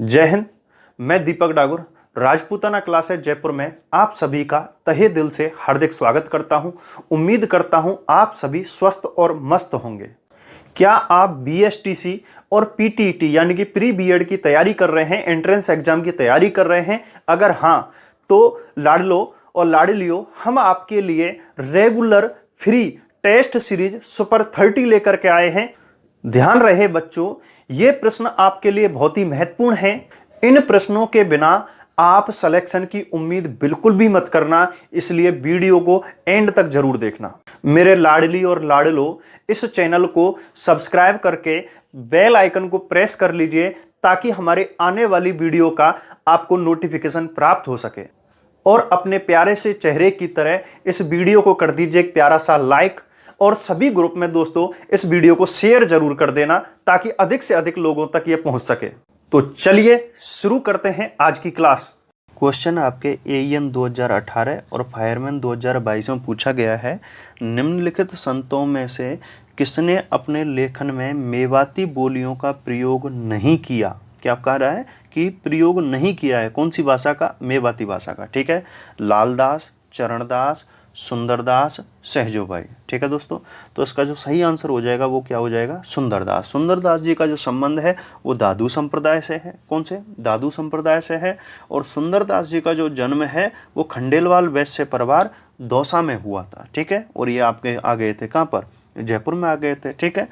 जय हिंद। मैं दीपक डागुर राजपूताना क्लास है जयपुर में आप सभी का तहे दिल से हार्दिक स्वागत करता हूं। उम्मीद करता हूं आप सभी स्वस्थ और मस्त होंगे। क्या आप बीएसटीसी और पीटीईटी यानी कि प्री बीएड की तैयारी कर रहे हैं, एंट्रेंस एग्जाम की तैयारी कर रहे हैं? अगर हां तो लाडलो और लाडलियो, हम आपके लिए regular free test series super 30 लेकर के आए हैं। ध्यान रहे बच्चों, ये प्रश्न आपके लिए बहुत ही महत्वपूर्ण हैं। इन प्रश्नों के बिना आप सिलेक्शन की उम्मीद बिल्कुल भी मत करना, इसलिए वीडियो को एंड तक जरूर देखना। मेरे लाडली और लाडलो, इस चैनल को सब्सक्राइब करके बेल आइकन को प्रेस कर लीजिए ताकि हमारे आने वाली वीडियो का आपको नोटिफिकेशन प्राप्त हो सके। और अपने प्यारे से चेहरे की तरह इस वीडियो को कर दीजिए एक प्यारा सा लाइक, और सभी ग्रुप में दोस्तों इस वीडियो को शेयर जरूर कर देना ताकि अधिक से अधिक लोगों तक ये पहुंच सके। तो चलिए शुरू करते हैं आज की क्लास। क्वेश्चन आपके एईएन 2018 और फायरमैन 2022 में पूछा गया है, निम्नलिखित संतों में से किसने अपने लेखन में मेवाती बोलियों का प्रयोग नहीं किया? क्या कह रहा है कि प्रयोग नहीं किया है, कौन सी भाषा का? मेवाती भाषा का। ठीक है, लालदास, चरणदास, सुंदरदास, सहजोबाई। ठीक है दोस्तों, तो इसका जो सही आंसर हो जाएगा वो क्या हो जाएगा? सुंदरदास। सुंदरदास जी का जो संबंध है वो दादू संप्रदाय से है। कौन से? दादू संप्रदाय से है। और सुंदरदास जी का जो जन्म है वो खंडेलवाल वैश्य परिवार दौसा में हुआ था। ठीक है, और ये आपके आ गए थे कहाँ पर? जयपुर में आ गए थे। ठीक है,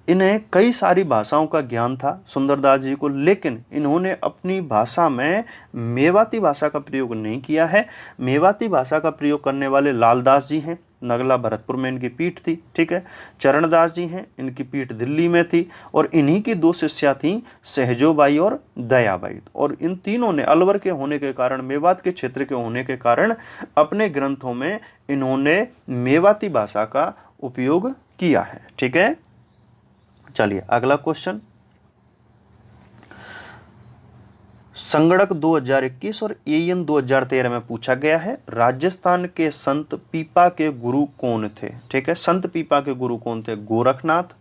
इन्हें कई सारी भाषाओं का ज्ञान था सुंदरदास जी को, लेकिन इन्होंने अपनी भाषा में मेवाती भाषा का प्रयोग नहीं किया है। मेवाती भाषा का प्रयोग करने वाले लालदास जी हैं, नगला भरतपुर में इनकी पीठ थी। ठीक है, चरणदास जी हैं, इनकी पीठ दिल्ली में थी। और इन्हीं की दो शिष्या थीं, सहजोबाई और दयाबाई। और इन तीनों ने अलवर के होने के कारण, मेवात के क्षेत्र के होने के कारण, अपने ग्रंथों में इन्होंने मेवाती भाषा का उपयोग किया है। ठीक है, चलिए अगला क्वेश्चन। संगणक 2021 और एईएन 2013 में पूछा गया है, राजस्थान के संत पीपा के गुरु कौन थे? ठीक है, संत पीपा के गुरु कौन थे? गोरखनाथ,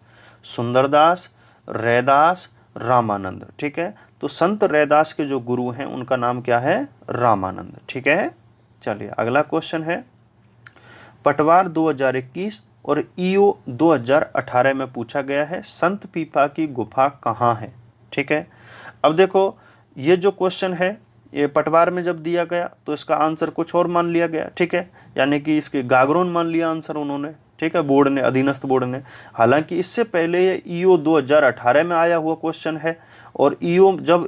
सुंदरदास, रैदास, रामानंद। ठीक है, तो संत रैदास के जो गुरु हैं उनका नाम क्या है? रामानंद। ठीक है, चलिए अगला क्वेश्चन है, पटवार 2021 और ईओ 2018 में पूछा गया है, संत पीपा की गुफा कहाँ है? ठीक है, अब देखो ये जो क्वेश्चन है ये पटवार में जब दिया गया तो इसका आंसर कुछ और मान लिया गया। ठीक है, यानी कि इसके गागरोन मान लिया आंसर उन्होंने। ठीक है, बोर्ड ने, अधीनस्थ बोर्ड ने। हालांकि इससे पहले ये ईओ 2018 में आया हुआ क्वेश्चन है, और ईओ जब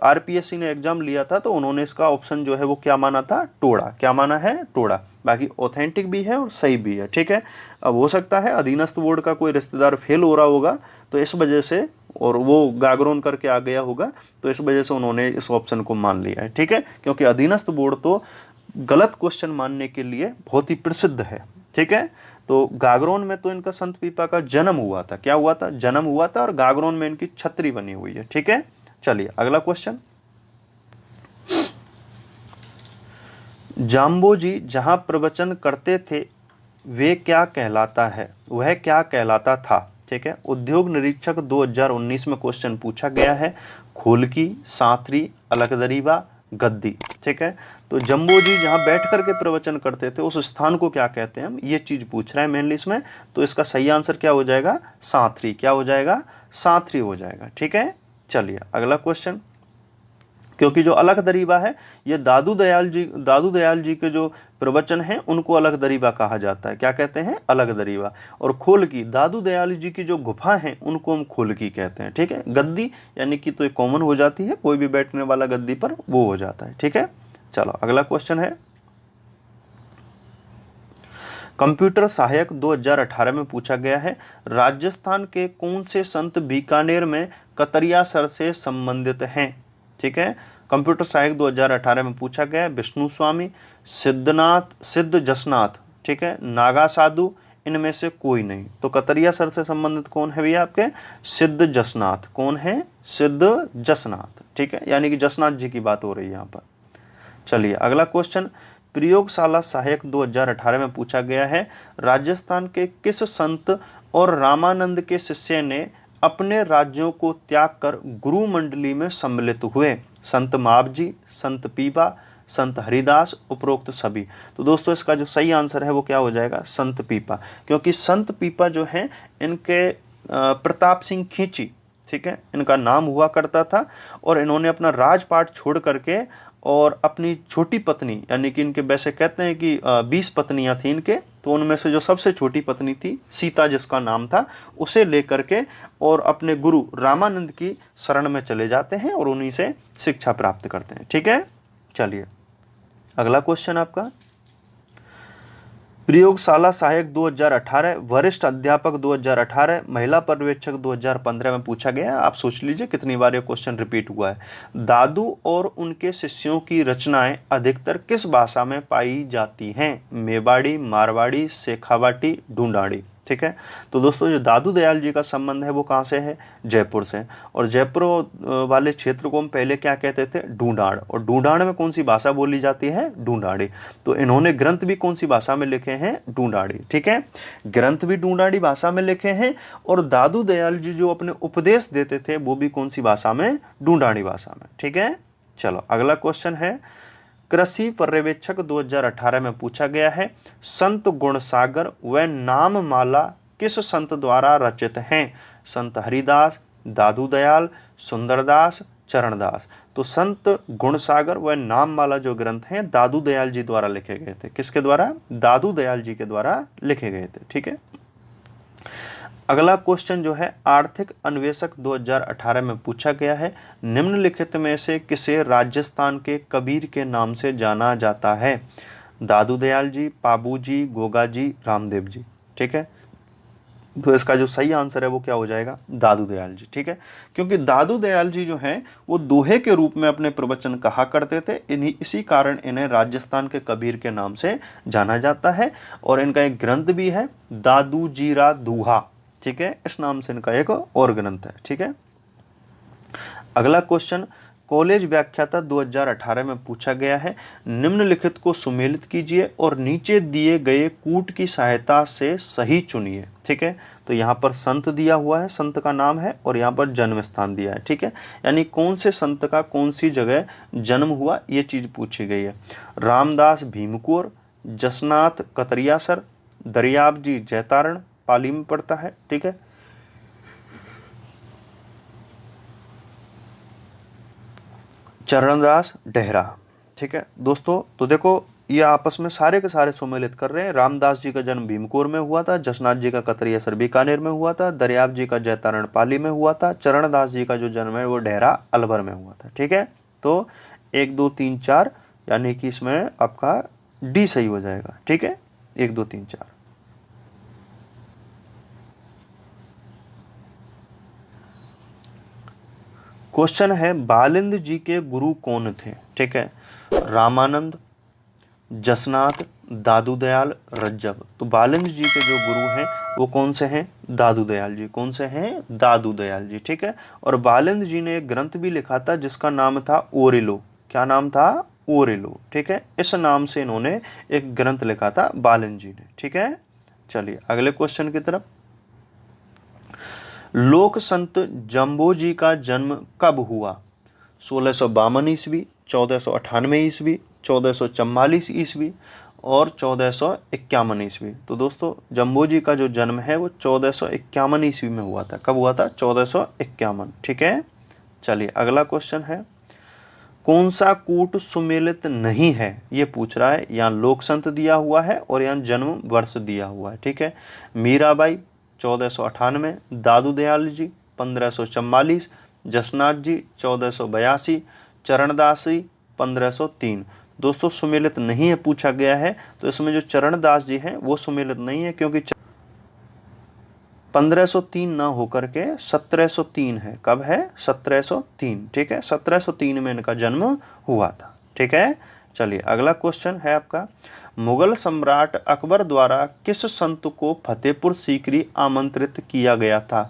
आरपीएससी ने एग्जाम लिया था तो उन्होंने इसका ऑप्शन जो है वो क्या माना था? टोड़ा। क्या माना है? टोड़ा। बाकी ऑथेंटिक भी है और सही भी है। ठीक है, अब हो सकता है अधीनस्थ बोर्ड का कोई रिश्तेदार फेल हो रहा होगा तो इस वजह से, और वो गागरोन करके आ गया होगा तो इस वजह से उन्होंने इस ऑप्शन को मान लिया है। ठीक है, क्योंकि अधीनस्थ बोर्ड तो गलत क्वेश्चन मानने के लिए बहुत ही प्रसिद्ध है। ठीक है, तो गागरोन में तो इनका संत पीपा का जन्म हुआ था। क्या हुआ था? जन्म हुआ था, और गागरोन में इनकी छतरी बनी हुई है। ठीक है, चलिए अगला क्वेश्चन। जाम्बोजी जहां प्रवचन करते थे वे क्या कहलाता है? वह क्या कहलाता था? ठीक है, उद्योग निरीक्षक 2019 में क्वेश्चन पूछा गया है, खोलकी, सांथरी, अलकदरीवा, गद्दी। ठीक है, तो जम्बोजी जहां बैठ करके प्रवचन करते थे उस स्थान को क्या कहते हैं? हम ये चीज पूछ रहे हैं मेनली इसमें। तो इसका सही आंसर क्या हो जाएगा? सांथरी। क्या हो जाएगा? सांथरी हो जाएगा। ठीक है, चलिए अगला क्वेश्चन। क्योंकि जो अलकदरीवा है ये दादू दयाल जी के जो प्रवचन हैं उनको अलकदरीवा कहा जाता है। क्या कहते हैं? अलकदरीवा। और खोलकी, दादू दयाल जी की जो गुफा है उनको हम खोलकी कहते हैं। ठीक है, गद्दी यानी कि तो ये कॉमन हो जाती है, कोई भी बैठने वाला गद्दी पर वो हो जाता है। ठीक है, चलो अगला क्वेश्चन है, कंप्यूटर सहायक 2018 में पूछा गया है, राजस्थान के कौन से संत बीकानेर में कतरिया सर से संबंधित हैं? ठीक है, कंप्यूटर सहायक 2018 में पूछा गया है, विष्णु स्वामी, सिद्ध जसनाथ, ठीक है, नागा साधु, इनमें से कोई नहीं। तो कतरिया सर से संबंधित कौन है भैया आपके? सिद्ध जसनाथ। कौन है? सिद्ध जसनाथ। ठीक है, यानी कि जसनाथ जी की बात हो रही है यहाँ पर। चलिए अगला क्वेश्चन, प्रयोगशाला सहायक 2018 में पूछा गया है, राजस्थान के किस संत और रामानंद के शिष्य ने अपने राज्यों को त्याग कर गुरु मंडली में सम्मिलित हुए? संत मावजी, संत पीपा, संत हरिदास, उपरोक्त सभी। तो दोस्तों इसका जो सही आंसर है वो क्या हो जाएगा? संत पीपा। क्योंकि संत पीपा जो है इनके प्रताप सिंह खींची, ठीक है, इनका नाम हुआ करता था, और इन्होंने अपना राजपाट छोड़ करके और अपनी छोटी पत्नी, यानी कि इनके वैसे कहते हैं कि 20 पत्नियां थी इनके, तो उनमें से जो सबसे छोटी पत्नी थी सीता जिसका नाम था, उसे लेकर के और अपने गुरु रामानंद की शरण में चले जाते हैं और उन्हीं से शिक्षा प्राप्त करते हैं। ठीक है, चलिए अगला क्वेश्चन आपका, प्रयोगशाला सहायक 2018, वरिष्ठ अध्यापक 2018, महिला पर्यवेक्षक 2015 में पूछा गया। आप सोच लीजिए कितनी बार ये क्वेश्चन रिपीट हुआ है। दादू और उनके शिष्यों की रचनाएं अधिकतर किस भाषा में पाई जाती हैं? मेवाड़ी, मारवाड़ी, शेखावाटी, ढूंढाड़ी। ठीक है, तो दोस्तों जो दादू दयाल जी का संबंध है वो कहाँ से है? जयपुर से। और जयपुर वाले क्षेत्र को हम पहले क्या कहते थे? ढूंढाड़। और ढूंढाड़ में कौन सी भाषा बोली जाती है? ढूंढाड़ी। तो इन्होंने ग्रंथ भी कौन सी भाषा में लिखे हैं? ढूंढाड़ी। ठीक है, ग्रंथ भी ढूंढाड़ी भाषा में लिखे हैं, और दादू दयाल जी जो अपने उपदेश देते थे वो भी कौन सी भाषा में? ढूंढाड़ी भाषा में। ठीक है, चलो अगला क्वेश्चन है, कृषि पर्यवेक्षक 2018 में पूछा गया है, संत गुणसागर व नाममाला किस संत द्वारा रचित हैं? संत हरिदास, दादू दयाल, सुंदरदास, चरणदास। तो संत गुणसागर व नाममाला जो ग्रंथ हैं दादू दयाल जी द्वारा लिखे गए थे। किसके द्वारा? दादू दयाल जी के द्वारा लिखे गए थे। ठीक है, अगला क्वेश्चन जो है आर्थिक अन्वेषक 2018 में पूछा गया है, निम्नलिखित में से किसे राजस्थान के कबीर के नाम से जाना जाता है? दादू दयाल जी, पाबू जी, गोगा जी, रामदेव जी। ठीक है, तो इसका जो सही आंसर है वो क्या हो जाएगा? दादू दयाल जी। ठीक है, क्योंकि दादू दयाल जी जो हैं वो दोहे के रूप में अपने प्रवचन कहा करते थे, इसी कारण इन्हें राजस्थान के कबीर के नाम से जाना जाता है। और इनका एक ग्रंथ भी है, दादू जीरा दूहा। ठीक है, इस नाम से इनका एक और ग्रंथ है। ठीक है, अगला क्वेश्चन कॉलेज व्याख्याता 2018 में पूछा गया है, निम्नलिखित को सुमेलित कीजिए और नीचे दिए गए कूट की सहायता से सही चुनिए। ठीक है, तो यहाँ पर संत दिया हुआ है, संत का नाम है, और यहाँ पर जन्म स्थान दिया है। ठीक है, यानी कौन से संत का कौन सी जगह जन्म हुआ ये चीज पूछी गई है। रामदास भीमकुर, जसनाथ कतरियासर, दरियाब जी जैतारण, पाली में पड़ता है। ठीक है, चरणदास डेहरा। ठीक है दोस्तों, तो देखो ये आपस में सारे के सारे सुमेलित कर रहे हैं। रामदास जी का जन्म भीमकुर में हुआ था, जसनाथ जी का कतरियासर बीकानेर में हुआ था, दरियाब जी का जैतारण पाली में हुआ था, चरणदास जी का जो जन्म है वो डेहरा अलवर में हुआ था। ठीक है, तो 1 2 3 4 यानी कि इसमें आपका डी सही हो जाएगा। ठीक है, 1 2 3 4। क्वेश्चन है बालिंद जी के गुरु कौन थे? ठीक है, रामानंद, जसनाथ, दादू दयाल, रज्जब। तो बालिंद जी के जो गुरु हैं वो कौन से हैं? दादू दयाल जी। कौन से हैं? दादू दयाल जी। ठीक है, और बालिंद जी ने एक ग्रंथ भी लिखा था जिसका नाम था ओरिलो। क्या नाम था? ओरिलो। ठीक है, इस नाम से इन्होंने एक ग्रंथ लिखा था बालिंद जी ने। ठीक है, चलिए अगले क्वेश्चन की तरफ, लोक संत जम्बो जी का जन्म कब हुआ? 1652 ईस्वी, 1498 ईस्वी, 1444 ईस्वी और 1451 ईस्वी। तो दोस्तों जम्बो जी का जो जन्म है वो 1451 ईस्वी में हुआ था। कब हुआ था? 1451। ठीक है, चलिए अगला क्वेश्चन है, कौन सा कूट सुमेलित नहीं है? ये पूछ रहा है। यहाँ लोक संत दिया हुआ है और यहाँ जन्म वर्ष दिया हुआ है। ठीक है, मीराबाई 1498, दादू दयाल जी 1544, जसनाथ जी 1482, चरणदासी 1503। दोस्तों सुमेलित नहीं है पूछा गया है, तो इसमें जो चरणदास जी हैं वो सुमेलित नहीं है, क्योंकि 1503 ना होकर के 1703 है। कब है? 1703। ठीक है, 1703 में इनका जन्म हुआ था। ठीक है, चलिए अगला क्वेश्चन है आपका, मुगल सम्राट अकबर द्वारा किस संत को फतेहपुर सीकरी आमंत्रित किया गया था?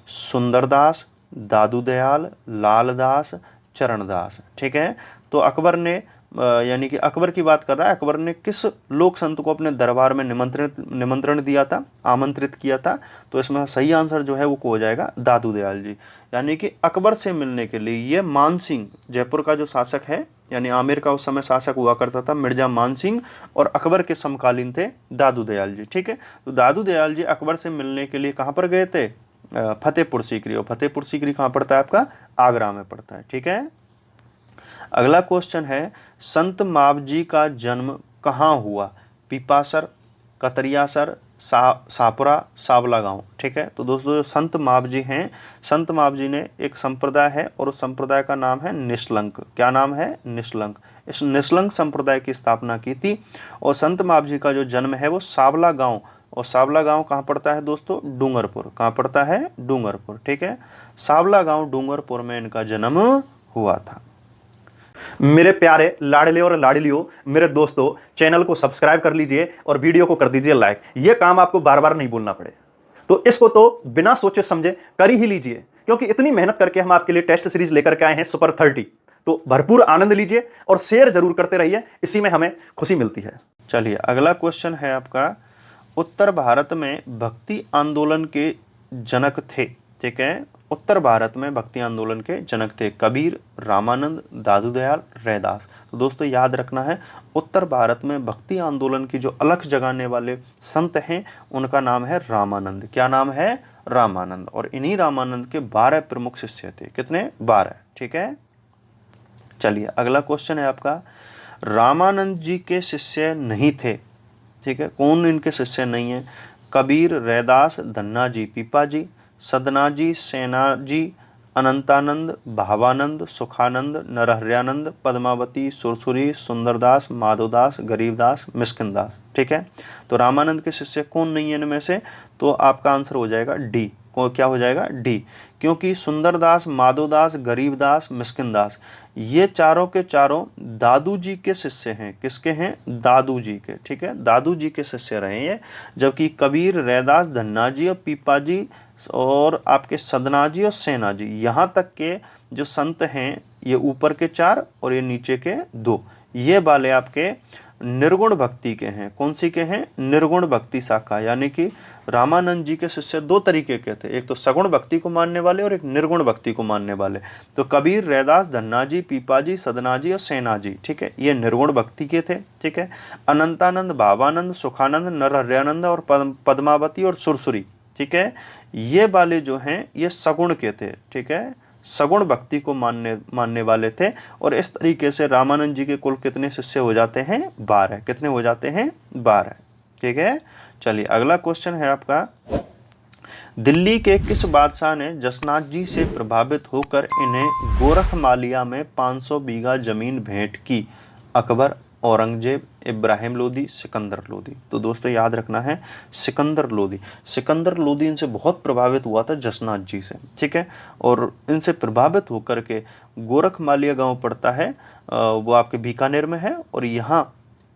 सुंदरदास, दादू दयाल, लालदास, चरणदास। ठीक है, तो अकबर ने यानी कि अकबर की बात कर रहा है। अकबर ने किस लोक संत को अपने दरबार में निमंत्रण दिया था, आमंत्रित किया था? तो इसमें सही आंसर जो है वो हो जाएगा दादू दयाल जी। यानी कि अकबर से मिलने के लिए ये मानसिंह, जयपुर का जो शासक है, यानी आमेर का उस समय शासक हुआ करता था मिर्जा मानसिंह, और अकबर के समकालीन थे दादू दयाल जी। ठीक है, तो दादू दयाल जी अकबर से मिलने के लिए कहाँ पर गए थे? फतेहपुर सीकरी। और फतेहपुर सीकरी कहाँ पड़ता है आपका? आगरा में पड़ता है। ठीक है, अगला क्वेश्चन है, संत मावजी का जन्म कहाँ हुआ? पीपासर, कतरियासर, सापुरा, सावला गांव। ठीक है, तो दोस्तों जो संत मावजी हैं, संत मावजी ने एक संप्रदाय है और उस संप्रदाय का नाम है निष्कलंक। क्या नाम है? निष्कलंक। इस निष्कलंक संप्रदाय की स्थापना की थी। और संत मावजी का जो जन्म है वो सावला गांव, और सावला गांव कहाँ पड़ता है दोस्तों? डूंगरपुर। कहाँ पड़ता है? डूंगरपुर। ठीक है, सावला गांव डूंगरपुर में इनका जन्म हुआ था। मेरे प्यारे लाडले और लाडलियों, मेरे दोस्तों, चैनल को सब्सक्राइब कर लीजिए और वीडियो को कर दीजिए लाइक। यह काम आपको बार बार नहीं बोलना पड़े, तो इसको तो बिना सोचे समझे कर ही लीजिए, क्योंकि इतनी मेहनत करके हम आपके लिए टेस्ट सीरीज लेकर के आए हैं सुपर 30। तो भरपूर आनंद लीजिए और शेयर जरूर करते रहिए, इसी में हमें खुशी मिलती है। चलिए, अगला क्वेश्चन है आपका, उत्तर भारत में भक्ति आंदोलन के जनक थे। ठीक है, उत्तर भारत में भक्ति आंदोलन के जनक थे कबीर, रामानंद, दादू दयाल, रैदास। तो दोस्तों याद रखना है, उत्तर भारत में भक्ति आंदोलन की जो अलख जगाने वाले संत हैं उनका नाम है रामानंद। क्या नाम है? रामानंद। और इन्हीं रामानंद के 12 प्रमुख शिष्य थे। कितने? 12। ठीक है, चलिए अगला क्वेश्चन है आपका, रामानंद जी के शिष्य नहीं थे। ठीक है, कौन इनके शिष्य नहीं है? कबीर, रैदास, धन्ना जी, पीपा जी, सदना जी, सेना जी, अनंतानंद, भावानंद, सुखानंद, नरहरियानंद, पद्मावती, सुरसुरी, सुंदरदास, माधोदास, गरीबदास, मिस्किनदास। ठीक है, तो रामानंद के शिष्य कौन नहीं है इनमें से? तो आपका आंसर हो जाएगा डी। को क्या हो जाएगा? डी। क्योंकि सुंदरदास, माधोदास, गरीबदास, मिस्किनदास ये चारों के चारों दादू जी के शिष्य हैं। किसके हैं? दादू जी के। ठीक है, दादू जी के शिष्य रहे हैं। जबकि कबीर, रैदास, धन्ना जी और पीपा जी और आपके सदना जी और सेना जी, यहाँ तक के जो संत हैं, ये ऊपर के 4 और ये नीचे के 2, ये वाले आपके निर्गुण भक्ति के हैं। कौन सी के हैं? निर्गुण भक्ति शाखा। यानी कि रामानंद जी के शिष्य 2 तरीके के थे, एक तो सगुण भक्ति को मानने वाले और एक निर्गुण भक्ति को मानने वाले। तो कबीर, रैदास, धन्ना जी, पीपा जी, सदना जी और सेना जी, ठीक है, ये निर्गुण भक्ति के थे। ठीक है, अनंतानंद, भावानंद, सुखानंद, नरहरियानंद और पद्मावती और सुरसुरी, ठीक है, ये वाले जो हैं ये सगुण के थे। ठीक है, सगुण भक्ति को मानने वाले थे। और इस तरीके से रामानंद जी के कुल कितने शिष्य हो जाते हैं? 12। कितने हो जाते हैं? 12। ठीक है, चलिए अगला क्वेश्चन है आपका, दिल्ली के किस बादशाह ने जसनाथ जी से प्रभावित होकर इन्हें गोरखमालिया में 500 बीघा जमीन भेंट की? अकबर, औरंगजेब, इब्राहिम लोदी, सिकंदर लोदी। तो दोस्तों याद रखना है सिकंदर लोदी। सिकंदर लोदी इनसे बहुत प्रभावित हुआ था जसनाथ जी से। ठीक है, और इनसे प्रभावित होकर के गोरखमालिया गांव पड़ता है, वो आपके बीकानेर में है, और यहाँ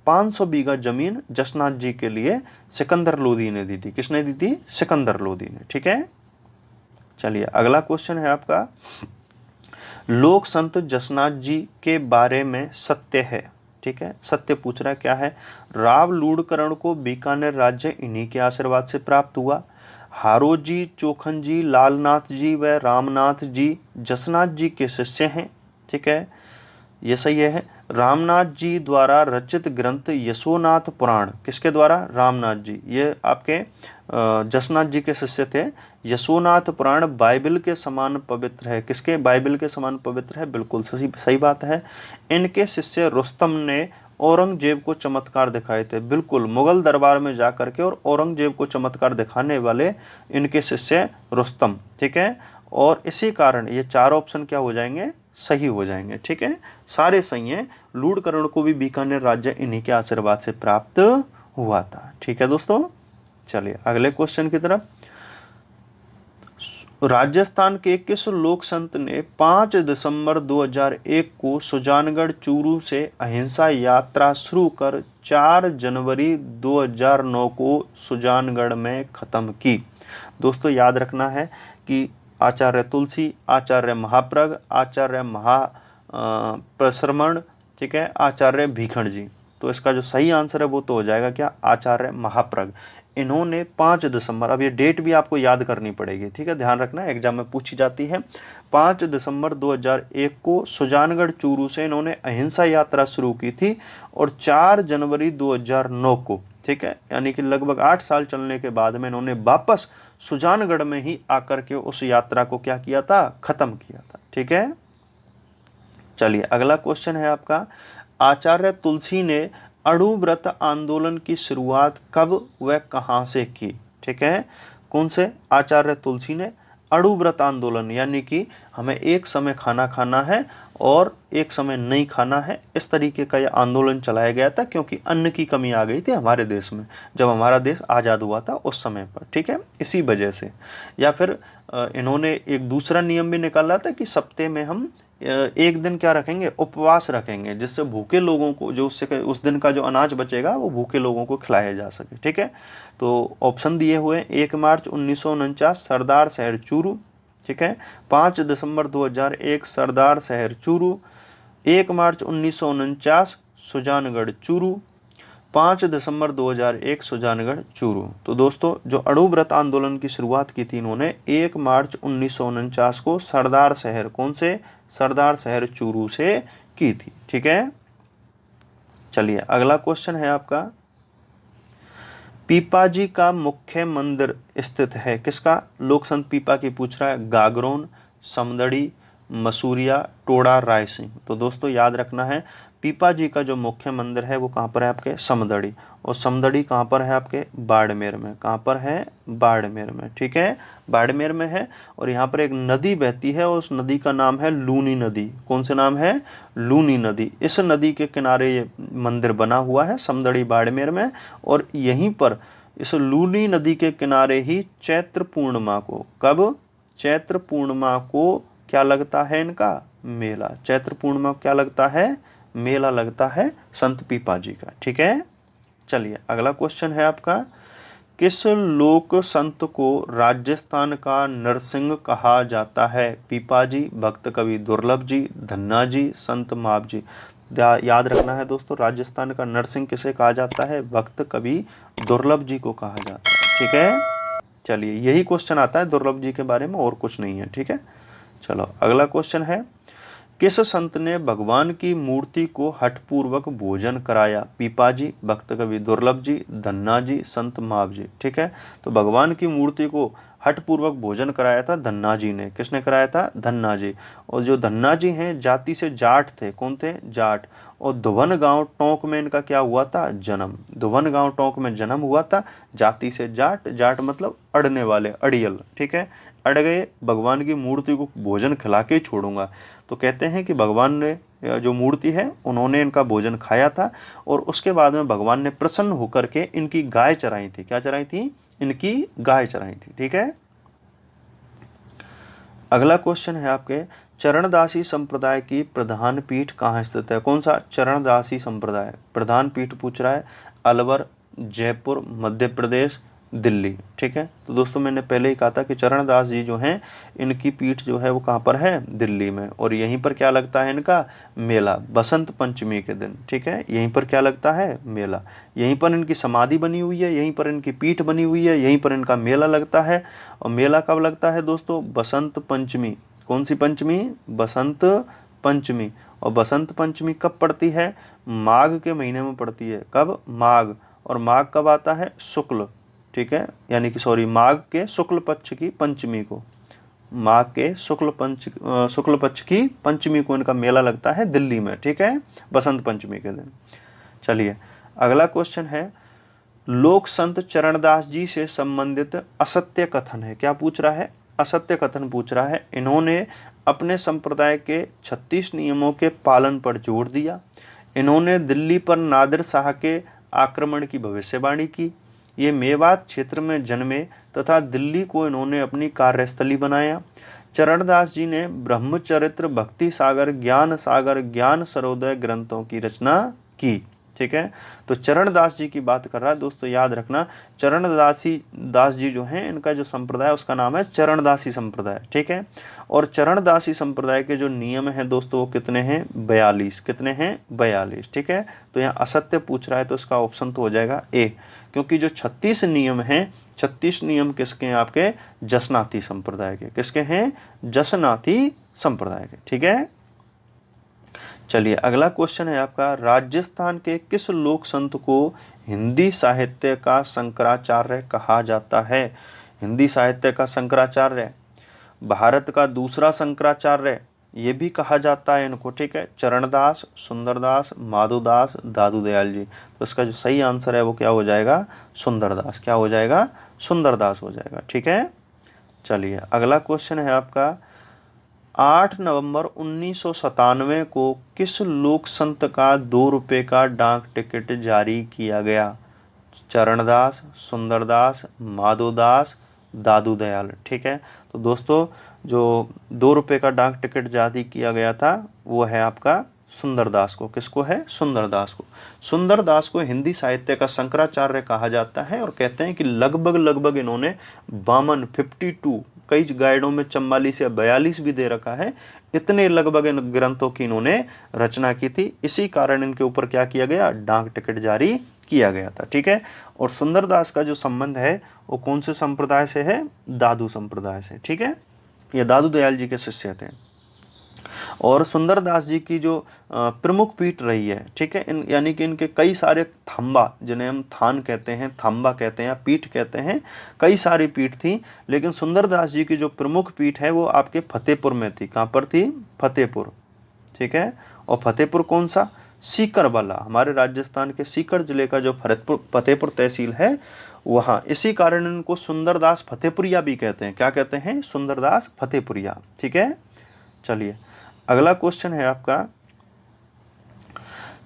500 बीघा जमीन जसनाथ जी के लिए सिकंदर लोदी ने दी थी। किसने दी थी? सिकंदर लोदी ने। ठीक है, चलिए अगला क्वेश्चन है आपका, लोक संत जसनाथ जी के बारे में सत्य है। ठीक है, सत्य पूछ रहा है, क्या है? राव लूणकरण को बीकानेर राज्य इन्हीं के आशीर्वाद से प्राप्त हुआ। हारो जी, चोखन जी, लालनाथ जी व रामनाथ जी जसनाथ जी के शिष्य हैं। ठीक है, ये सही है। रामनाथ जी द्वारा रचित ग्रंथ यशोनाथ पुराण, किसके द्वारा? रामनाथ जी, ये आपके जसनाथ जी के शिष्य थे। यशोनाथ पुराण बाइबल के समान पवित्र है। किसके? बाइबल के समान पवित्र है, बिल्कुल सही बात है। इनके शिष्य रुस्तम ने औरंगजेब को चमत्कार दिखाए थे। बिल्कुल, मुगल दरबार में जा करके और औरंगजेब को चमत्कार दिखाने वाले इनके शिष्य रुस्तम। ठीक है, और इसी कारण ये 4 ऑप्शन क्या हो जाएंगे? सही हो जाएंगे। ठीक है, सारे सही हैं। लूणकरण को भी बीकानेर राज्य इन्हीं के आशीर्वाद से प्राप्त हुआ था। ठीक है दोस्तों, चलिए अगले क्वेश्चन की तरफ, राजस्थान के किस लोक संत ने 5 दिसंबर 2001 को सुजानगढ़ चूरू से अहिंसा यात्रा शुरू कर 4 जनवरी 2009 को सुजानगढ़ में खत्म की? दोस्तों याद रखना है कि आचार्य तुलसी, आचार्य महाप्रग, आचार्य प्रसरमण ठीक है, आचार्य भीखंड जी। तो इसका जो सही आंसर है वो तो हो जाएगा क्या, आचार्य महाप्रज्ञ। इन्होंने 5 दिसंबर, अब ये डेट भी आपको याद करनी पड़ेगी, ठीक है, ध्यान रखना, एग्जाम में पूछी जाती है। 5 दिसंबर 2001 को सुजानगढ़ चूरू से इन्होंने अहिंसा यात्रा शुरू की थी और 4 जनवरी 2009 को, ठीक है, यानी कि लगभग 8 साल चलने के बाद में इन्होंने वापस सुजानगढ़ में ही आकर के उस यात्रा को क्या किया था, खत्म किया था। ठीक है, चलिए अगला क्वेश्चन है आपका, आचार्य तुलसी ने अणु व्रत आंदोलन की शुरुआत कब व कहां से की। ठीक है, कौन से, आचार्य तुलसी ने अणु व्रत आंदोलन, यानी कि हमें एक समय खाना खाना है और एक समय नहीं खाना है, इस तरीके का यह आंदोलन चलाया गया था क्योंकि अन्न की कमी आ गई थी हमारे देश में जब हमारा देश आज़ाद हुआ था उस समय पर। ठीक है, इसी वजह से। या फिर इन्होंने एक दूसरा नियम भी निकाला था कि सप्ताह में हम एक दिन क्या रखेंगे, उपवास रखेंगे, जिससे भूखे लोगों को जो उससे उस दिन का जो अनाज बचेगा वो भूखे लोगों को खिलाया जा सके। ठीक है, तो ऑप्शन दिए हुए 1 मार्च 1949 सरदार शहर चूरू, ठीक है, 5 दिसंबर 2001 सरदार शहर चूरू, 1 मार्च 1949 सुजानगढ़ चूरू, 5 दिसंबर 2001 सुजानगढ़ चूरू। तो दोस्तों जो अणु व्रत आंदोलन की शुरुआत की थी इन्होंने 1 मार्च 1949 को सरदार शहर, कौन से, सरदार शहर चूरू से की थी। ठीक है, चलिए अगला क्वेश्चन है आपका, पीपाजी का मुख्य मंदिर स्थित है किसका, लोक संत पीपा की पूछ रहा है, गागरोन, समदड़ी, मसूरिया, टोडा, रायसिंह। तो दोस्तों याद रखना है, पीपा जी का जो मुख्य मंदिर है वो कहाँ पर है आपके, समदड़ी, और समदड़ी कहाँ पर है आपके, बाड़मेर में, कहाँ पर है, बाड़मेर में। ठीक है, बाड़मेर में है, और यहाँ पर एक नदी बहती है और उस नदी का नाम है लूनी नदी। कौन से नाम है, लूनी नदी। इस नदी के किनारे ये मंदिर बना हुआ है समदड़ी बाड़मेर में, और यहीं पर इस लूनी नदी के किनारे ही चैत्र पूर्णिमा को, कब, चैत्र पूर्णिमा को क्या लगता है इनका, मेला। चैत्र पूर्णिमा क्या लगता है, मेला लगता है संत पीपा जी का। ठीक है, चलिए अगला क्वेश्चन है आपका, किस लोक संत को राजस्थान का नरसिंह कहा जाता है, पीपा जी, भक्त कवि दुर्लभ जी, धन्ना जी, संत माप जी। याद रखना है दोस्तों, राजस्थान का नरसिंह किसे कहा जाता है, भक्त कवि दुर्लभ जी को कहा जाता है। ठीक है, चलिए यही क्वेश्चन आता है दुर्लभ जी के बारे में, और कुछ नहीं है। ठीक है, चलो अगला क्वेश्चन है, किस संत ने भगवान की मूर्ति को हठपूर्वक भोजन कराया, पीपा जी, भक्त कवि दुर्लभ जी, धन्ना जी, संत माप जी। ठीक है, तो भगवान की मूर्ति को हठपूर्वक भोजन कराया था धन्ना जी ने। किसने कराया था, धन्ना जी। और जो धन्ना जी हैं जाति से जाट थे, कौन थे, जाट। और धुवन गांव टोंक में इनका क्या हुआ था, जन्म। धुवन गांव टोंक में जन्म हुआ था, जाति से जाट, जाट मतलब अड़ने वाले, अड़ियल। ठीक है, अड़ गए, भगवान की मूर्ति को भोजन खिला के ही छोड़ूंगा। तो कहते हैं कि भगवान ने जो मूर्ति है उन्होंने इनका भोजन खाया था, और उसके बाद में भगवान ने प्रसन्न होकर के इनकी गाय चराई थी। क्या चराई थी, इनकी गाय चराई थी। ठीक है, अगला क्वेश्चन है आपके, चरणदासी संप्रदाय की प्रधान पीठ कहाँ स्थित है। कौन सा, चरणदासी संप्रदाय, प्रधान पीठ पूछ रहा है, अलवर, जयपुर, मध्य प्रदेश, दिल्ली। ठीक है, तो दोस्तों मैंने पहले ही कहा था कि चरणदास जी जो हैं इनकी पीठ जो है वो कहाँ पर है, दिल्ली में। और यहीं पर क्या लगता है इनका, मेला, बसंत पंचमी के दिन। ठीक है, यहीं पर क्या लगता है, मेला। यहीं पर इनकी समाधि बनी हुई है, यहीं पर इनकी पीठ बनी हुई है, यहीं पर इनका मेला लगता है। और मेला कब लगता है दोस्तों, बसंत पंचमी। कौन सी पंचमी, बसंत पंचमी। और बसंत पंचमी कब पड़ती है, माघ के महीने में पड़ती है। कब, माघ। और माघ कब आता है, शुक्ल। ठीक है, यानी कि सॉरी, माघ के शुक्ल पक्ष की पंचमी को, माघ के शुक्ल पक्ष की पंचमी को इनका मेला लगता है दिल्ली में। ठीक है, बसंत पंचमी के दिन। चलिए अगला क्वेश्चन है, लोक संत चरणदास जी से संबंधित असत्य कथन है। क्या पूछ रहा है, असत्य कथन पूछ रहा है। इन्होंने अपने संप्रदाय के 36 नियमों के पालन पर जोर दिया। इन्होंने दिल्ली पर नादिर शाह के आक्रमण की भविष्यवाणी की। ये मेवात क्षेत्र में जन्मे तथा दिल्ली को इन्होंने अपनी कार्यस्थली बनाया। चरणदास जी ने ब्रह्मचरित्र, भक्ति सागर, ज्ञान सरोदय ग्रंथों की रचना की। ठीक है। तो चरणदास जी की बात कर रहा है दोस्तों, याद रखना दास जी जो हैं इनका जो संप्रदाय उसका नाम है चरणदासी संप्रदाय, ठीक है। और चरणदासी संप्रदाय के जो नियम हैं दोस्तों वो कितने हैं, 42। कितने हैं, 42, ठीक है। तो यहाँ असत्य पूछ रहा है तो इसका ऑप्शन तो हो जाएगा ए, क्योंकि जो 36 नियम हैं, 36 नियम किसके हैं, आपके जसनाती संप्रदाय के। किसके हैं, जसनाती संप्रदाय के, ठीक है। चलिए अगला क्वेश्चन है आपका, राजस्थान के किस लोक संत को हिंदी साहित्य का शंकराचार्य कहा जाता है। हिंदी साहित्य का शंकराचार्य, भारत का दूसरा शंकराचार्य ये भी कहा जाता है इनको, ठीक है। चरणदास, सुंदरदास, माधोदास, दादू दयाल जी। तो इसका जो सही आंसर है वो क्या हो जाएगा, सुंदरदास। क्या हो जाएगा, सुंदरदास हो जाएगा, ठीक है। चलिए अगला क्वेश्चन है आपका, 8 नवंबर 1997 को किस लोक संत का 2 रुपये का डाक टिकट जारी किया गया। चरणदास, सुंदरदास, माधोदास, दादू दयाल, ठीक है। तो दोस्तों जो 2 रुपये का डाक टिकट जारी किया गया था वो है आपका सुंदरदास को। किसको है, सुंदरदास को। सुंदरदास को हिंदी साहित्य का शंकराचार्य कहा जाता है और कहते हैं कि लगभग इन्होंने 52, कई गाइडों में 44 या 42 भी दे रखा है, इतने लगभग इन ग्रंथों की इन्होंने रचना की थी। इसी कारण इनके ऊपर क्या किया गया, डाक टिकट जारी किया गया था, ठीक है। और सुंदरदास का जो संबंध है वो कौन से संप्रदाय से है, दादू संप्रदाय से, ठीक है। ये दादू दयाल जी के शिष्य थे। और सुंदरदास जी की जो प्रमुख पीठ रही है, ठीक है, यानी कि इनके कई सारे थंबा, जिन्हें हम थान कहते हैं, थंबा कहते हैं या पीठ कहते हैं, कई सारी पीठ थी, लेकिन सुंदरदास जी की जो प्रमुख पीठ है वो आपके फतेहपुर में थी। कहाँ पर थी, फतेहपुर, ठीक है। और फतेहपुर कौन सा, सीकर वाला, हमारे राजस्थान के सीकर जिले का जो फतेहपुर तहसील है वहाँ। इसी कारण इनको सुंदरदास फतेहपुरिया भी कहते हैं। क्या कहते हैं, सुंदरदास फतेहपुरिया, ठीक है। चलिए अगला क्वेश्चन है आपका,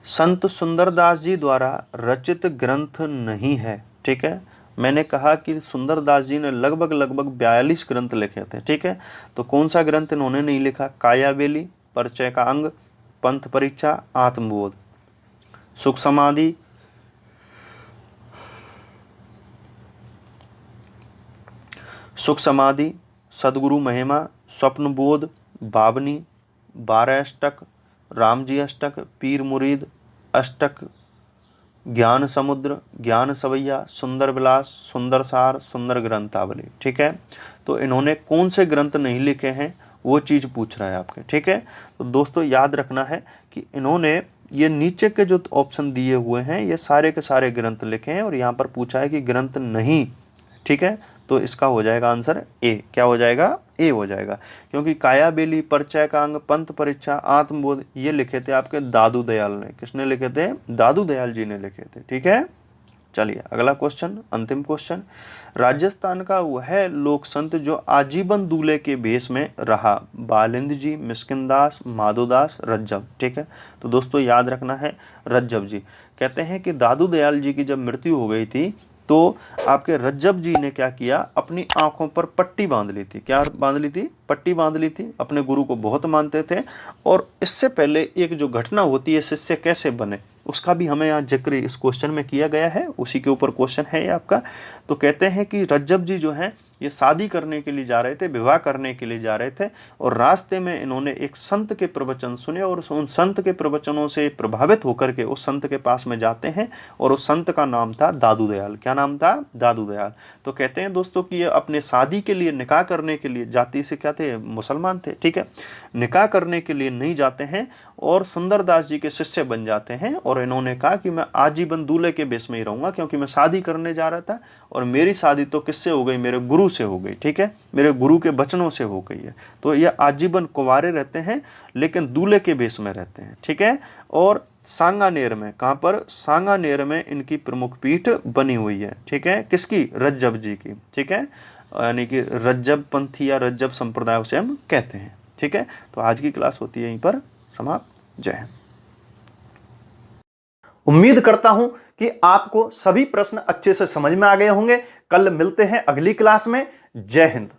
संत सुंदरदास जी द्वारा रचित ग्रंथ नहीं है, ठीक है। मैंने कहा कि सुंदरदास जी ने लगभग 42 ग्रंथ लिखे थे, ठीक है। तो कौन सा ग्रंथ इन्होंने नहीं लिखा, कायाबेली, परिचय का अंग, पंथ परीक्षा, आत्मबोध, सुख समाधि, सदगुरु महिमा, स्वप्न बोध, बावनी, 12 अष्टक, रामजी अष्टक, पीर मुरीद अष्टक, ज्ञान समुद्र, ज्ञान सवैया, सुंदर विलास, सुंदर सार, सुंदर ग्रंथावली, ठीक है। तो इन्होंने कौन से ग्रंथ नहीं लिखे हैं वो चीज़ पूछ रहा है आपके, ठीक है। तो दोस्तों याद रखना है कि इन्होंने ये नीचे के जो ऑप्शन दिए हुए हैं ये सारे के सारे ग्रंथ लिखे हैं और यहाँ पर पूछा है कि ग्रंथ नहीं, ठीक है। तो इसका हो जाएगा आंसर ए। क्या हो जाएगा, ए हो जाएगा, क्योंकि कायाबेली, परिचय का अंग, पंथ परीक्षा, आत्मबोध ये लिखे थे आपके दादू दयाल ने। किसने लिखे थे, दादू दयाल जी ने लिखे थे, ठीक है। चलिए अगला क्वेश्चन, अंतिम क्वेश्चन, राजस्थान का वह लोक संत जो आजीवन दूल्हे के भेष में रहा, बालिंद जी, मिस्किनदास, माधोदास, रज्जब, ठीक है। तो दोस्तों याद रखना है, रज्जब जी। कहते हैं कि दादू दयाल जी की जब मृत्यु हो गई थी तो आपके रज्जब जी ने क्या किया, अपनी आंखों पर पट्टी बांध ली थी। क्या बांध ली थी, पट्टी बांध ली थी। अपने गुरु को बहुत मानते थे और इससे पहले एक जो घटना होती है शिष्य कैसे बने उसका भी हमें यहाँ जिक्र इस क्वेश्चन में किया गया है, उसी के ऊपर क्वेश्चन है ये आपका। तो कहते हैं कि रज्जब जी जो हैं ये शादी करने के लिए जा रहे थे, विवाह करने के लिए जा रहे थे और रास्ते में इन्होंने एक संत के प्रवचन सुने और उन संत के प्रवचनों से प्रभावित होकर के उस संत के पास में जाते हैं और उस संत का नाम था दादू दयाल। क्या नाम था, दादू दयाल। तो कहते हैं दोस्तों कि ये अपने शादी के लिए, निकाह करने के लिए, जाति से क्या थे, मुसलमान थे, ठीक है, निकाह करने के लिए नहीं जाते हैं और सुंदरदास जी के शिष्य बन जाते हैं। और इन्होंने कहा कि मैं आजीवन दूल्हे के बेस में ही रहूंगा, क्योंकि मैं शादी करने जा रहा था और मेरी शादी तो किससे हो गई, मेरे गुरु से हो गई, ठीक है, मेरे गुरु के वचनों से हो गई है। तो ये आजीवन कुंवारे रहते हैं लेकिन दूल्हे के बेस में रहते हैं, ठीक है। और सांगानेर में, कहाँ पर, सांगानेर में इनकी प्रमुख पीठ बनी हुई है, ठीक है, किसकी, रज्जब जी की, ठीक है, यानी कि रज्जब पंथी या रज्जब संप्रदाय उसे हम कहते हैं, ठीक है। तो आज की क्लास होती है यहीं पर समाप्त। जय हिंद। उम्मीद करता हूं कि आपको सभी प्रश्न अच्छे से समझ में आ गए होंगे। कल मिलते हैं अगली क्लास में। जय हिंद।